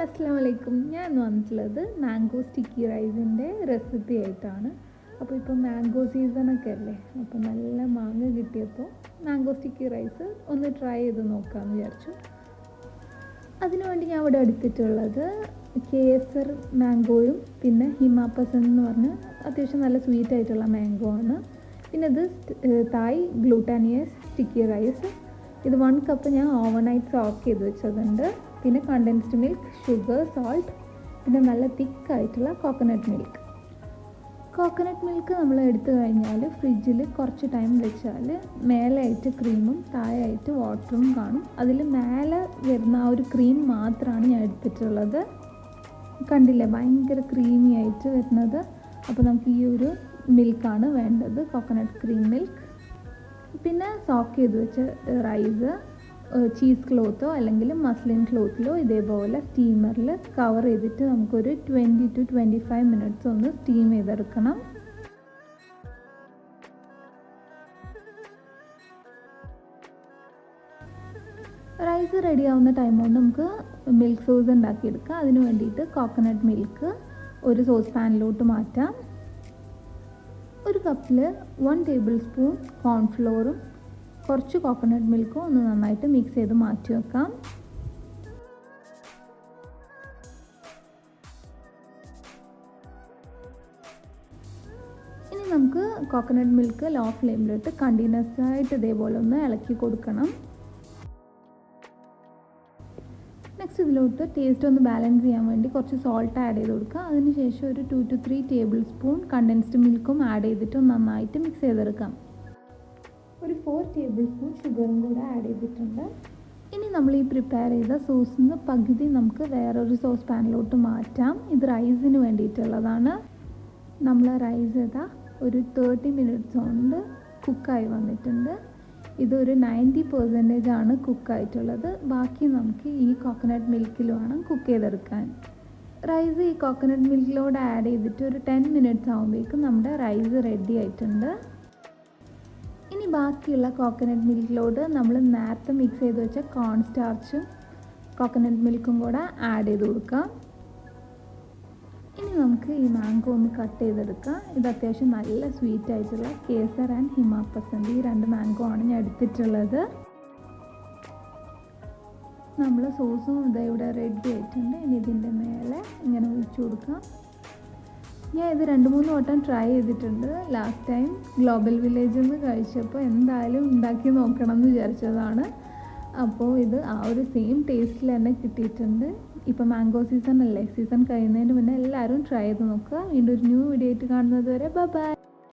അസ്സലാമു അലൈക്കും. ഞാൻ ഇന്ന് വന്നിട്ടുള്ളത് മാംഗോ സ്റ്റിക്കി റൈസിൻ്റെ റെസിപ്പി ആയിട്ടാണ്. അപ്പോൾ ഇപ്പോൾ മാംഗോ സീസണൊക്കെ അല്ലേ, അപ്പോൾ നല്ല മാങ്ങ കിട്ടിയപ്പോൾ മാംഗോ സ്റ്റിക്കി റൈസ് ഒന്ന് ട്രൈ ചെയ്ത് നോക്കാമെന്ന് വിചാരിച്ചു. അതിനുവേണ്ടി ഞാൻ ഇവിടെ എടുത്തിട്ടുള്ളത് കേസർ മാംഗോയും പിന്നെ ഹിമാപ്പസൻ എന്ന് പറഞ്ഞ് അത്യാവശ്യം നല്ല സ്വീറ്റ് ആയിട്ടുള്ള മാംഗോ ആണ്. പിന്നെ ഇത് തായ് ഗ്ലൂട്ടാനിയസ് സ്റ്റിക്കി റൈസ്. ഇത് 1 കപ്പ് ഞാൻ ഓവർനൈറ്റ് സോക്ക് ചെയ്ത് വെച്ചതുണ്ട്. പിന്നെ കണ്ടൻസ്ഡ് മിൽക്ക്, ഷുഗർ, സോൾട്ട്, പിന്നെ നല്ല തിക്കായിട്ടുള്ള കോക്കനട്ട് മിൽക്ക്. കോക്കനട്ട് മിൽക്ക് നമ്മൾ എടുത്തു കഴിഞ്ഞാൽ ഫ്രിഡ്ജിൽ കുറച്ച് ടൈം വെച്ചാൽ മേലായിട്ട് ക്രീമും താഴെയായിട്ട് വാട്ടറും കാണും. അതിൽ മേലെ വരുന്ന ആ ഒരു ക്രീം മാത്രമാണ് ഞാൻ എടുത്തിട്ടുള്ളത്. കണ്ടില്ലേ, ഭയങ്കര ക്രീമി ആയിട്ട് വരുന്നത്. അപ്പോൾ നമുക്ക് ഈ ഒരു മിൽക്കാണ് വേണ്ടത്, കോക്കനട്ട് ക്രീം മിൽക്ക്. പിന്നെ സോക്ക് ചെയ്ത് വെച്ച റൈസ് ചീസ് ക്ലോത്തോ അല്ലെങ്കിൽ മസ്ലിൻ ക്ലോത്തിലോ ഇതേപോലെ സ്റ്റീമറിൽ കവർ ചെയ്തിട്ട് നമുക്കൊരു 20 to 25 മിനിറ്റ്സ് ഒന്ന് സ്റ്റീം ചെയ്തെടുക്കണം. റൈസ് റെഡി ആവുന്ന ടൈം കൊണ്ട് നമുക്ക് മിൽക്ക് സോസ് ഉണ്ടാക്കിയെടുക്കാം. അതിന് വേണ്ടിയിട്ട് കോക്കനട്ട് മിൽക്ക് ഒരു സോസ് പാനിലോട്ട് മാറ്റാം. ഒരു കപ്പിൽ 1 ടേബിൾ സ്പൂൺ കോൺഫ്ലോറും കുറച്ച് കോക്കനട്ട് മിൽക്കും ഒന്ന് നന്നായിട്ട് മിക്സ് ചെയ്ത് മാറ്റി വെക്കാം. ഇനി നമുക്ക് കോക്കനട്ട് മിൽക്ക് ലോ ഫ്ലെയിമിലിട്ട് കണ്ടിന്യൂസ് ആയിട്ട് ഇതേപോലെ ഒന്ന് ഇളക്കി കൊടുക്കണം. നെക്സ്റ്റ് ഇതിലോട്ട് ടേസ്റ്റ് ഒന്ന് ബാലൻസ് ചെയ്യാൻ വേണ്ടി കുറച്ച് സോൾട്ട് ആഡ് ചെയ്ത് കൊടുക്കുക. അതിനുശേഷം ഒരു 2 to 3 ടേബിൾ സ്പൂൺ കണ്ടൻസ്ഡ് മിൽക്കും ആഡ് ചെയ്തിട്ട് നന്നായിട്ട് മിക്സ് ചെയ്തെടുക്കാം. ഒരു 4 ടേബിൾ സ്പൂൺ ഷുഗറും കൂടെ ആഡ് ചെയ്തിട്ടുണ്ട്. ഇനി നമ്മൾ ഈ പ്രിപ്പയർ ചെയ്ത സോസിൽ നിന്ന് പകുതി നമുക്ക് വേറൊരു സോസ് പാനിലോട്ട് മാറ്റാം. ഇത് റൈസിന് വേണ്ടിയിട്ടുള്ളതാണ്. നമ്മൾ റൈസ് ചെയ്താൽ ഒരു 30 മിനിറ്റ്സ് കൊണ്ട് കുക്കായി വന്നിട്ടുണ്ട്. ഇതൊരു 90% ആണ് കുക്കായിട്ടുള്ളത്. ബാക്കി നമുക്ക് ഈ കോക്കനട്ട് മിൽക്കിൽ വേണം കുക്ക് ചെയ്തെടുക്കാൻ. റൈസ് ഈ കോക്കനട്ട് മിൽക്കിലോട് ആഡ് ചെയ്തിട്ട് ഒരു 10 മിനിറ്റ്സ് ആകുമ്പോഴേക്കും നമ്മുടെ റൈസ് റെഡി ആയിട്ടുണ്ട്. ഇനി ബാക്കിയുള്ള കോക്കനട്ട് മിൽക്കിലോട് നമ്മൾ നേരത്തെ മിക്സ് ചെയ്ത് വെച്ച കോൺ സ്റ്റാർച്ചും കോക്കനട്ട് മിൽക്കും കൂടെ ആഡ് ചെയ്ത് കൊടുക്കാം. ഇനി നമുക്ക് ഈ മാംഗോ ഒന്ന് കട്ട് ചെയ്തെടുക്കാം. ഇത് അത്യാവശ്യം നല്ല സ്വീറ്റ് ആയിട്ടുള്ള കേസർ ആൻഡ് ഹിമാപ്പസന്ത്, ഈ 2 മാംഗോ ആണ് ഞാൻ എടുത്തിട്ടുള്ളത്. നമ്മൾ സോസും ഇവിടെ റെഡി ആയിട്ടുണ്ട്. ഇനി ഇതിൻ്റെ മേലെ ഇങ്ങനെ ഒഴിച്ചു കൊടുക്കാം. ഞാൻ ഇത് 2-3 വട്ടം ട്രൈ ചെയ്തിട്ടുണ്ട്. ലാസ്റ്റ് ടൈം ഗ്ലോബൽ വില്ലേജിൽ നിന്ന് കഴിച്ചപ്പോൾ എന്തായാലും ഉണ്ടാക്കി നോക്കണം എന്ന് വിചാരിച്ചതാണ്. അപ്പോൾ ഇത് ആ ഒരു സെയിം ടേസ്റ്റിൽ തന്നെ കിട്ടിയിട്ടുണ്ട്. ഇപ്പോൾ മാംഗോ സീസൺ അല്ലേ, സീസൺ കഴിയുന്നതിന് മുന്നേ എല്ലാവരും ട്രൈ ചെയ്ത് നോക്കുക. വീണ്ടും ഒരു ന്യൂ വീഡിയോ ആയിട്ട് കാണുന്നത് വരെ ബൈ.